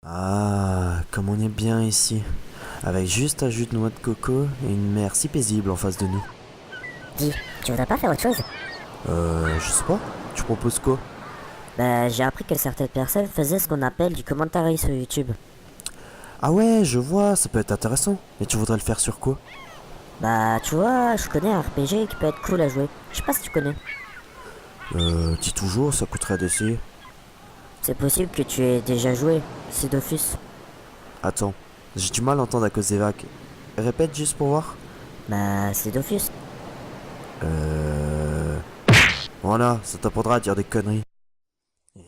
Ah, comme on est bien ici, avec juste un jus de noix de coco et une mer si paisible en face de nous. Dis, tu voudrais pas faire autre chose? Je sais pas, tu proposes quoi? Bah, j'ai appris que certaines personnes faisaient ce qu'on appelle du commentary sur YouTube. Ah ouais, je vois, ça peut être intéressant, mais tu voudrais le faire sur quoi? Bah, tu vois, je connais un RPG qui peut être cool à jouer. Je sais pas si tu connais. Dis toujours, ça coûterait d'essayer. C'est possible que tu aies déjà joué. C'est Dofus. Attends, j'ai du mal à entendre à cause des vagues. Répète juste pour voir. Bah, c'est Dofus. Euh... Voilà, ça t'apprendra à dire des conneries.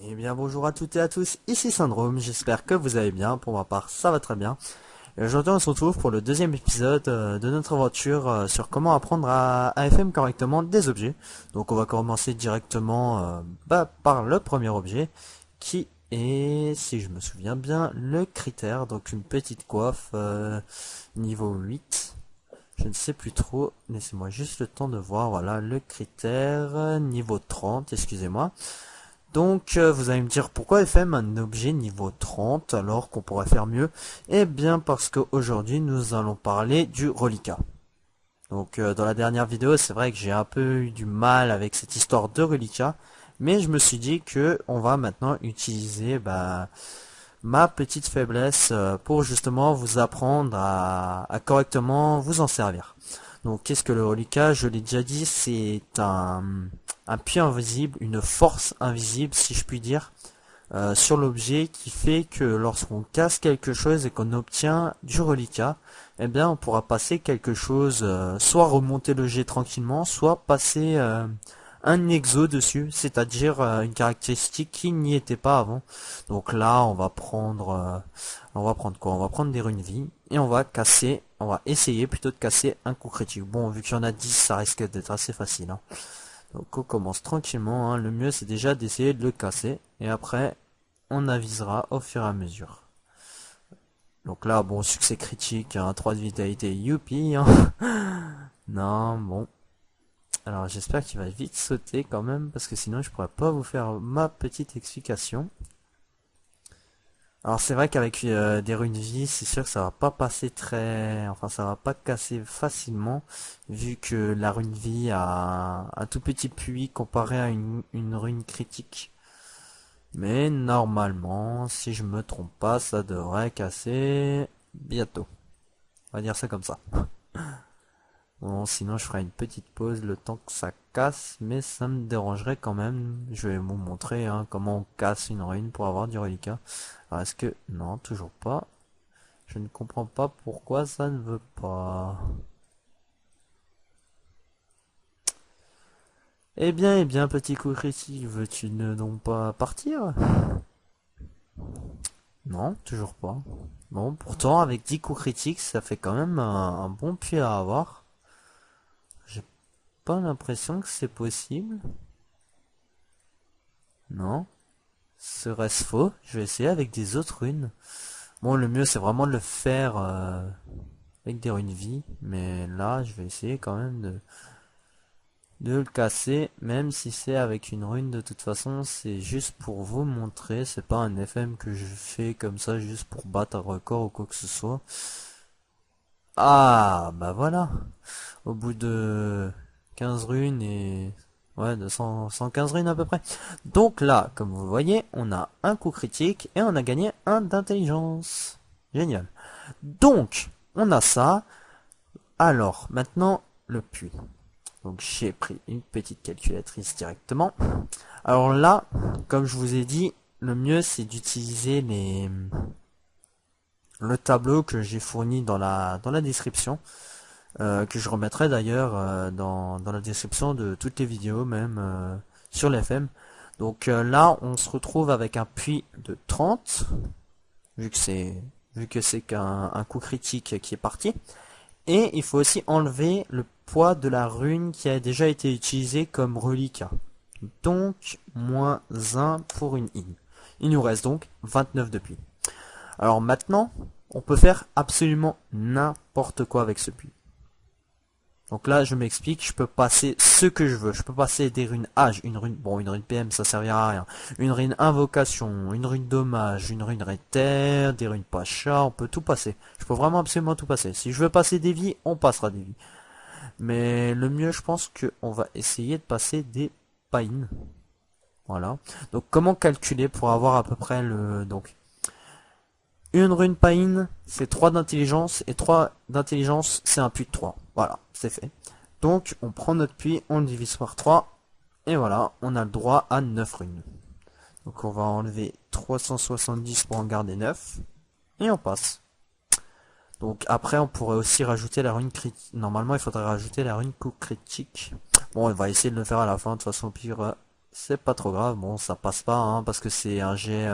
Eh bien bonjour à toutes et à tous, ici Syndrome, j'espère que vous allez bien, pour ma part ça va très bien. Et aujourd'hui on se retrouve pour le deuxième épisode de notre aventure sur comment apprendre à FM correctement des objets. Donc on va commencer directement par le premier objet qui est, si je me souviens bien, le critère. Donc une petite coiffe niveau 8. Je ne sais plus trop, laissez-moi juste le temps de voir, voilà le critère niveau 30, excusez-moi. Donc vous allez me dire pourquoi FM un objet niveau 30 alors qu'on pourrait faire mieux. Eh bien parce qu'aujourd'hui nous allons parler du reliquat. Donc dans la dernière vidéo c'est vrai que j'ai un peu eu du mal avec cette histoire de reliquat. Mais je me suis dit que on va maintenant utiliser ma petite faiblesse pour justement vous apprendre à correctement vous en servir. Donc qu'est-ce que le reliquat? Je l'ai déjà dit, c'est un puits invisible, une force invisible si je puis dire, sur l'objet qui fait que lorsqu'on casse quelque chose et qu'on obtient du reliquat, eh bien on pourra passer quelque chose, soit remonter le jet tranquillement, soit passer un exo dessus, c'est-à-dire une caractéristique qui n'y était pas avant. Donc là on va prendre quoi? On va prendre des runes vie et on va essayer plutôt de casser un coup critique. Bon, vu qu'il y en a 10, ça risque d'être assez facile, hein. Donc on commence tranquillement, hein. Le mieux c'est déjà d'essayer de le casser et après on avisera au fur et à mesure. Donc là, bon, succès critique, hein, 3 de vitalité, youpi, hein. Non, bon. Alors j'espère qu'il va vite sauter quand même, parce que sinon je pourrais pas vous faire ma petite explication. Alors c'est vrai qu'avec des runes vie, c'est sûr que ça va pas passer très... Enfin ça va pas casser facilement, vu que la rune vie a un tout petit puits comparé à une rune critique. Mais normalement, si je me trompe pas, ça devrait casser bientôt. On va dire ça comme ça. Bon, sinon je ferai une petite pause le temps que ça casse, mais ça me dérangerait quand même. Je vais vous montrer hein, comment on casse une ruine pour avoir du reliquat. Alors est-ce que... Non, toujours pas. Je ne comprends pas pourquoi ça ne veut pas. Eh bien, petit coup critique, veux-tu ne donc pas partir? Non, toujours pas. Bon, pourtant, avec 10 coups critiques, ça fait quand même un bon puits à avoir. J'ai pas l'impression que c'est possible. Non. Serait-ce faux? Je vais essayer avec des autres runes. Bon, le mieux, c'est vraiment de le faire avec des runes vie. Mais là, je vais essayer quand même de le casser. Même si c'est avec une rune, de toute façon, c'est juste pour vous montrer. C'est pas un FM que je fais comme ça, juste pour battre un record ou quoi que ce soit. Ah, bah voilà. Au bout de 15 runes et... Ouais, de 115 runes à peu près. Donc là, comme vous voyez, on a un coup critique et on a gagné un d'intelligence. Génial. Donc, on a ça. Alors, maintenant, le puits. Donc j'ai pris une petite calculatrice directement. Alors là, comme je vous ai dit, le mieux c'est d'utiliser le tableau que j'ai fourni dans la description. Que je remettrai d'ailleurs dans la description de toutes les vidéos, même sur l'FM. Donc là, on se retrouve avec un puits de 30, vu que c'est qu'un coup critique qui est parti. Et il faut aussi enlever le poids de la rune qui a déjà été utilisée comme reliquat. Donc, moins 1 pour une in. Il nous reste donc 29 de puits. Alors maintenant, on peut faire absolument n'importe quoi avec ce puits. Donc là, je m'explique, je peux passer ce que je veux. Je peux passer des runes âge, une rune, bon, une rune PM, ça servira à rien. Une rune invocation, une rune dommage, une rune rétère, des runes pacha, on peut tout passer. Je peux vraiment absolument tout passer. Si je veux passer des vies, on passera des vies. Mais le mieux, je pense qu'on va essayer de passer des païnes. Voilà. Donc, comment calculer pour avoir à peu près le... Donc, une rune païne, c'est 3 d'intelligence, et 3 d'intelligence, c'est un puits de 3. Voilà, c'est fait. Donc, on prend notre puits, on le divise par 3, et voilà, on a le droit à 9 runes. Donc, on va enlever 370 pour en garder 9, et on passe. Donc, après, on pourrait aussi rajouter la rune critique. Normalement, il faudrait rajouter la rune coup critique. Bon, on va essayer de le faire à la fin, de toute façon, au pire, c'est pas trop grave. Bon, ça passe pas, hein, parce que c'est un jet...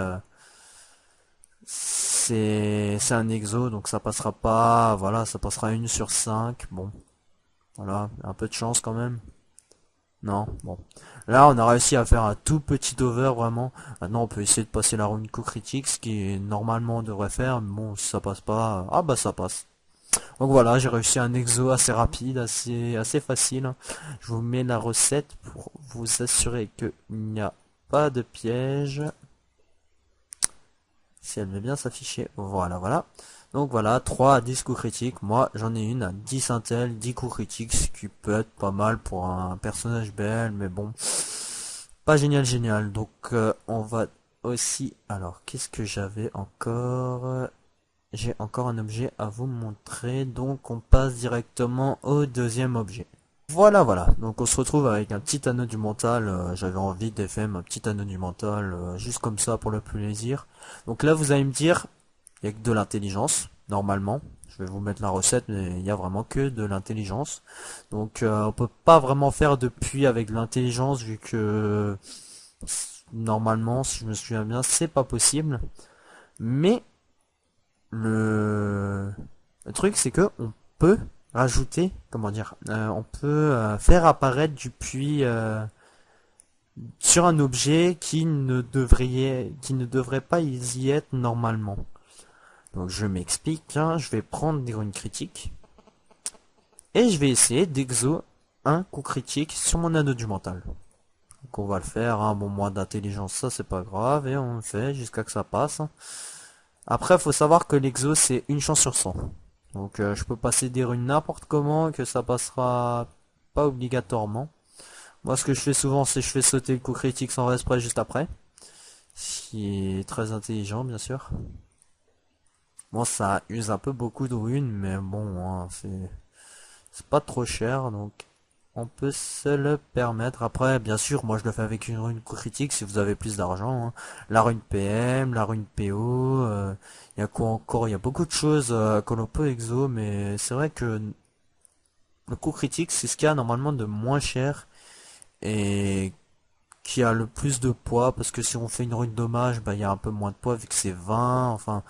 c'est un exo, donc ça passera pas, voilà, ça passera 1 sur 5, bon, voilà, un peu de chance quand même, non, bon, là on a réussi à faire un tout petit over, vraiment, maintenant on peut essayer de passer la rune coup critique, ce qui normalement on devrait faire, mais bon, si ça passe pas, ah bah ça passe, donc voilà, j'ai réussi un exo assez rapide, assez facile, je vous mets la recette pour vous assurer qu'il n'y a pas de piège. Si elle veut bien s'afficher, voilà, voilà. Donc voilà, 3 à 10 coups critiques. Moi, j'en ai une à 10 intel, 10 coups critiques, ce qui peut être pas mal pour un personnage BL, mais bon, pas génial, génial. Donc, on va aussi... Alors, qu'est-ce que j'avais encore? J'ai encore un objet à vous montrer, donc on passe directement au deuxième objet. Voilà, voilà, donc on se retrouve avec un petit anneau du mental, j'avais envie de faire un petit anneau du mental, juste comme ça pour le plaisir. Donc là vous allez me dire, il n'y a que de l'intelligence, normalement, je vais vous mettre la recette, mais il n'y a vraiment que de l'intelligence. Donc on peut pas vraiment faire de puits avec de l'intelligence, vu que normalement, si je me souviens bien, c'est pas possible. Mais le truc c'est que on peut rajouter, comment dire, on peut faire apparaître du puits sur un objet qui ne devrait pas y être normalement. Donc je m'explique, hein, je vais prendre des runes critiques et je vais essayer d'exo un coup critique sur mon anneau du mental. Donc on va le faire, hein, bon, moins d'intelligence, ça c'est pas grave, et on le fait jusqu'à que ça passe. Après, faut savoir que l'exo c'est une chance sur 100. Donc je peux passer des runes n'importe comment, que ça passera pas obligatoirement. Moi ce que je fais souvent c'est je fais sauter le coup critique sans respect juste après. Ce qui est très intelligent bien sûr. Bon ça use un peu beaucoup de runes mais bon hein, c'est pas trop cher donc on peut se le permettre. Après bien sûr moi je le fais avec une rune coup critique si vous avez plus d'argent. Hein. La rune PM, la rune PO, il y a quoi encore? Il y a beaucoup de choses que l'on peut exo mais c'est vrai que le coup critique c'est ce qu'il y a normalement de moins cher et qui a le plus de poids parce que si on fait une rune dommage bah il y a un peu moins de poids vu que c'est 20, enfin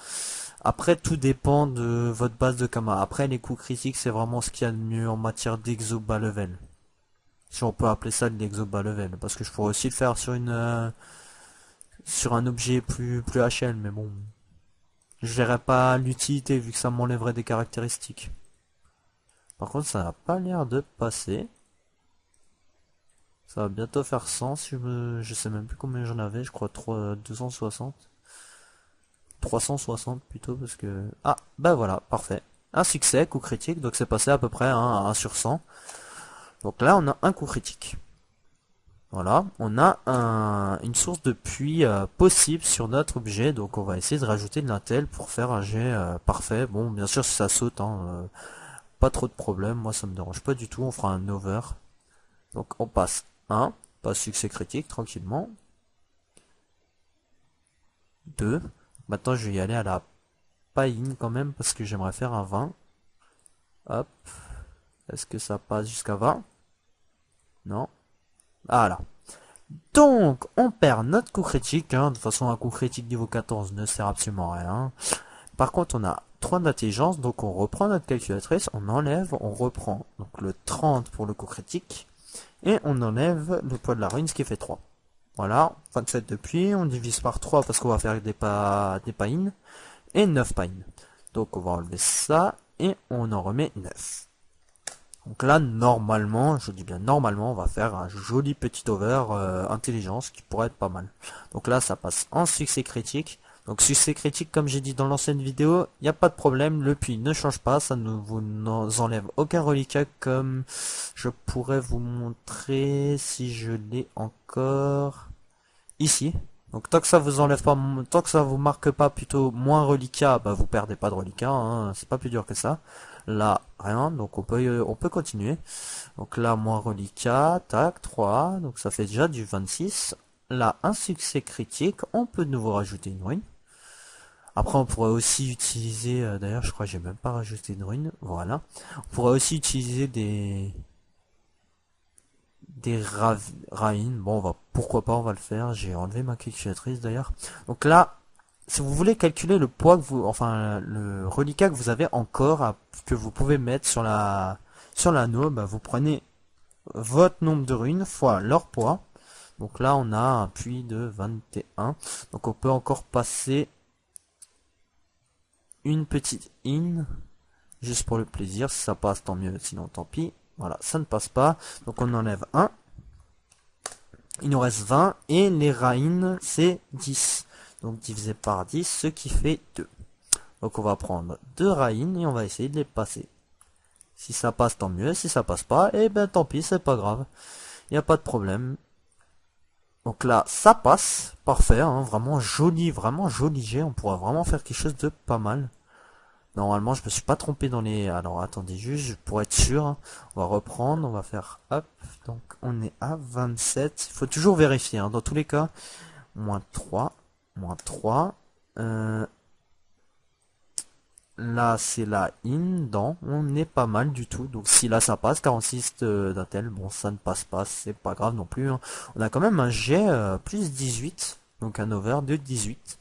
après tout dépend de votre base de kama. Après les coups critiques c'est vraiment ce qu'il y a de mieux en matière d'exo bas level, si on peut appeler ça de l'exo bas level, parce que je pourrais aussi le faire sur une sur un objet plus HL mais bon je verrais pas l'utilité vu que ça m'enlèverait des caractéristiques. Par contre ça n'a pas l'air de passer. Ça va bientôt faire 100 si je sais même plus combien j'en avais, je crois 260. 360 plutôt parce que... Ah, bah voilà, parfait. Un succès, coup critique, donc c'est passé à peu près hein, à 1 sur 100. Donc là on a un coup critique. Voilà, on a une source de puits possible sur notre objet, donc on va essayer de rajouter de l'intel pour faire un jet parfait. Bon, bien sûr si ça saute, hein, pas trop de problème, moi ça me dérange pas du tout, on fera un over. Donc on passe 1, pas succès critique, tranquillement. 2, maintenant je vais y aller à la païne quand même, parce que j'aimerais faire un 20. Hop, est-ce que ça passe jusqu'à 20? Non. Voilà. Donc, on perd notre coup critique, hein. De toute façon un coup critique niveau 14 ne sert absolument à rien. Par contre on a 3 d'intelligence, donc on reprend notre calculatrice, on enlève, on reprend donc le 30 pour le coup critique. Et on enlève le poids de la rune, ce qui fait 3. Voilà, 27 depuis, on divise par 3 parce qu'on va faire des païnes, et 9 païnes. Donc on va enlever ça, et on en remet 9. Donc là, normalement, je dis bien normalement, on va faire un joli petit over intelligence qui pourrait être pas mal. Donc là, ça passe en succès critique. Donc succès critique, comme j'ai dit dans l'ancienne vidéo, il n'y a pas de problème, le puits ne change pas, ça ne vous enlève aucun reliquat comme je pourrais vous montrer si je l'ai encore ici. Donc tant que ça vous enlève pas, tant que ça vous marque pas plutôt moins reliquat, bah vous perdez pas de reliquat, hein, c'est pas plus dur que ça. Là, rien, donc on peut continuer. Donc là, moins reliquat, tac, 3, donc ça fait déjà du 26. Là, un succès critique, on peut de nouveau rajouter une ruine. Après, on pourrait aussi utiliser, d'ailleurs, je crois que j'ai même pas rajouté une ruine, voilà. On pourrait aussi utiliser des ravines. Bon, pourquoi pas, on va le faire. J'ai enlevé ma calculatrice d'ailleurs. Donc là, si vous voulez calculer le poids que vous, enfin le reliquat que vous avez encore, que vous pouvez mettre sur l'anneau, bah, vous prenez votre nombre de ruines fois leur poids. Donc là, on a un puits de 21. Donc on peut encore passer une petite in, juste pour le plaisir. Si ça passe, tant mieux, sinon tant pis. Voilà, ça ne passe pas. Donc on enlève 1. Il nous reste 20. Et les raïnes, c'est 10. Donc divisé par 10, ce qui fait 2. Donc on va prendre 2 raïnes et on va essayer de les passer. Si ça passe, tant mieux. Si ça passe pas, eh ben tant pis, c'est pas grave. Il n'y a pas de problème. Donc là, ça passe. Parfait, hein, vraiment joli jet. On pourra vraiment faire quelque chose de pas mal. Normalement, je me suis pas trompé dans les... Alors, attendez juste, pour être sûr. Hein. On va reprendre, on va faire... Hop, donc on est à 27. Il faut toujours vérifier, hein, dans tous les cas. Moins 3. Moins 3. Là, c'est la in. Dans. On n'est pas mal du tout. Donc, si là, ça passe, 46 d'intel. Bon, ça ne passe pas. C'est pas grave non plus. Hein. On a quand même un jet plus 18. Donc, un over de 18.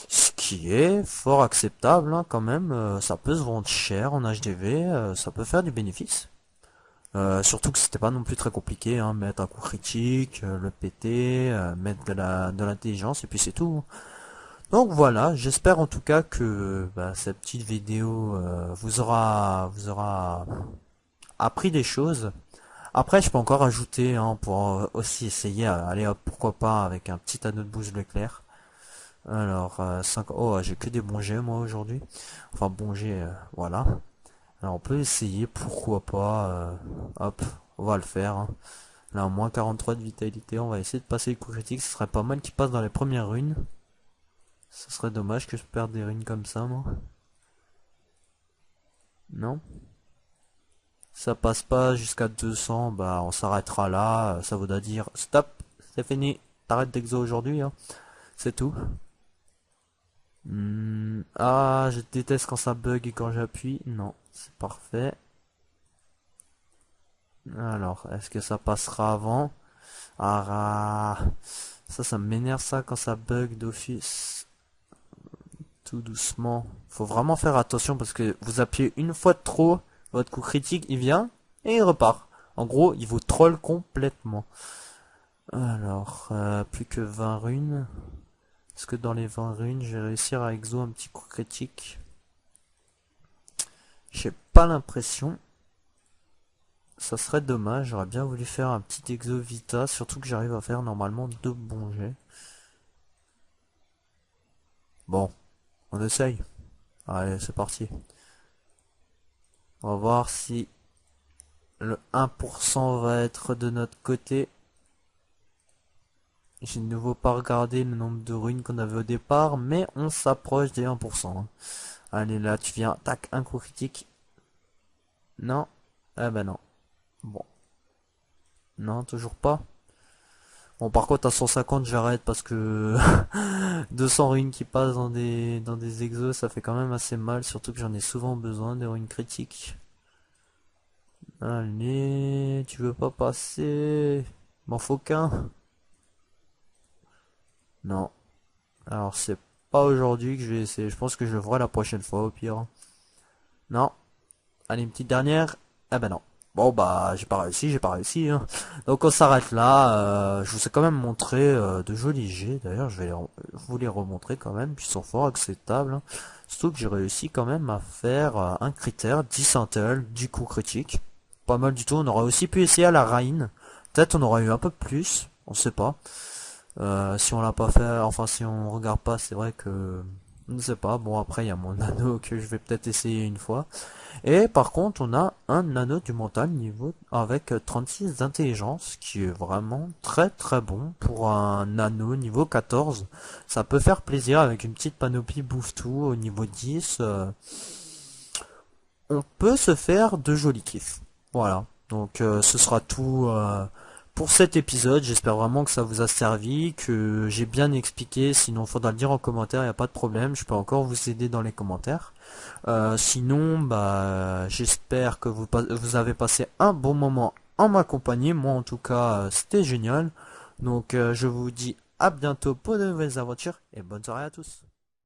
Ce qui est fort acceptable hein, quand même, ça peut se vendre cher en HDV, ça peut faire du bénéfice. Surtout que c'était pas non plus très compliqué, hein, mettre un coup critique, le péter, mettre de l'intelligence et puis c'est tout. Donc voilà, j'espère en tout cas que bah, cette petite vidéo vous aura appris des choses. Après je peux encore ajouter hein, pour aussi essayer, allez hop, pourquoi pas avec un petit anneau de bouche d'éclair. Alors, 5... Oh, j'ai que des bons jets, moi, aujourd'hui. Enfin, bons jets, voilà. Alors, on peut essayer, pourquoi pas. Hop, on va le faire. Hein. Là, moins 43 de vitalité. On va essayer de passer les coups critiques. Ce serait pas mal qu'ils passent dans les premières runes. Ce serait dommage que je perde des runes comme ça, moi. Non. Ça passe pas jusqu'à 200. Bah, on s'arrêtera là. Ça voudra dire, stop, c'est fini. T'arrêtes d'exo aujourd'hui. Hein. C'est tout. Ah, je déteste quand ça bug et quand j'appuie. Non, c'est parfait. Alors, est-ce que ça passera avant? Ah, ça m'énerve ça quand ça bug d'office. Tout doucement. Faut vraiment faire attention parce que vous appuyez une fois de trop, votre coup critique il vient et il repart. En gros, il vous troll complètement. Alors, plus que 20 runes. Est-ce que dans les 20 runes, je vais réussir à exo un petit coup critique? J'ai pas l'impression. Ça serait dommage, j'aurais bien voulu faire un petit exo vita, surtout que j'arrive à faire normalement 2 bons jets. Bon, on essaye. Allez, c'est parti. On va voir si le 1% va être de notre côté. J'ai de nouveau pas regardé le nombre de ruines qu'on avait au départ, mais on s'approche des 1%. Hein. Allez, là, tu viens, tac, un coup critique. Non. Eh ben non. Bon. Non, toujours pas. Bon, par contre, à 150, j'arrête parce que 200 ruines qui passent dans des exos, ça fait quand même assez mal, surtout que j'en ai souvent besoin des ruines critiques. Allez, tu veux pas passer? M'en faut qu'un. Non. Alors, c'est pas aujourd'hui que je vais essayer. Je pense que je le ferai la prochaine fois, au pire. Non. Allez, une petite dernière. Ah ben non. Bon bah j'ai pas réussi hein. Donc on s'arrête là, je vous ai quand même montré de jolis jets, d'ailleurs je vais vous les remontrer quand même, puis ils sont fort acceptables, hein. Surtout que j'ai réussi quand même à faire un critère 10 intel du coup critique. pas mal du tout. On aurait aussi pu essayer à la Rain. Peut-être on aurait eu un peu plus, on sait pas. Si on l'a pas fait, enfin si on regarde pas, c'est vrai que je ne sais pas. Bon, après il y a mon anneau que je vais peut-être essayer une fois. Et par contre, on a un anneau du mental niveau avec 36 d'intelligence qui est vraiment très très bon pour un anneau niveau 14. Ça peut faire plaisir avec une petite panoplie bouffe-tout au niveau 10. On peut se faire de jolis kiffs. Voilà. Donc ce sera tout pour cet épisode. J'espère vraiment que ça vous a servi, que j'ai bien expliqué. Sinon, faudra le dire en commentaire, il n'y a pas de problème. Je peux encore vous aider dans les commentaires. Sinon, bah, j'espère que vous avez passé un bon moment en ma compagnie. Moi, en tout cas, c'était génial. Donc, je vous dis à bientôt pour de nouvelles aventures et bonne soirée à tous.